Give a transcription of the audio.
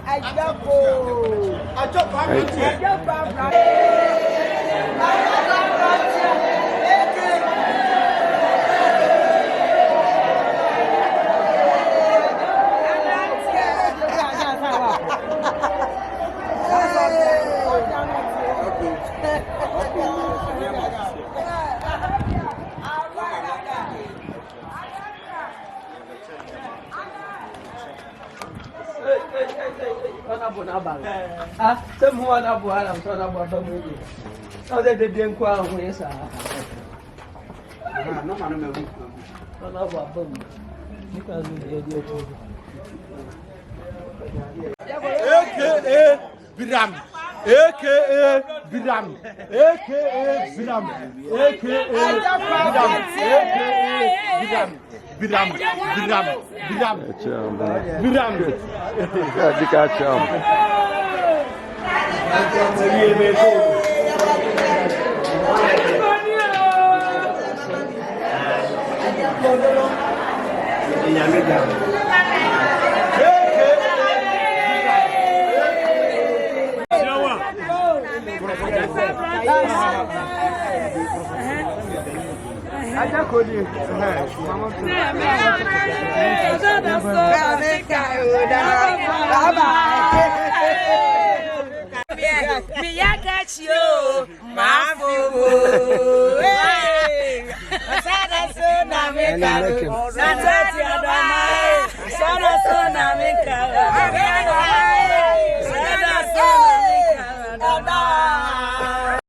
Agya Koo. Someone up one, I'm talking about the movie. So they didn't quite win, sir. No man, AKA Biram. AKA Biram. AKA Biram. AKA Biram. Biram. Agya Koo di. Hey!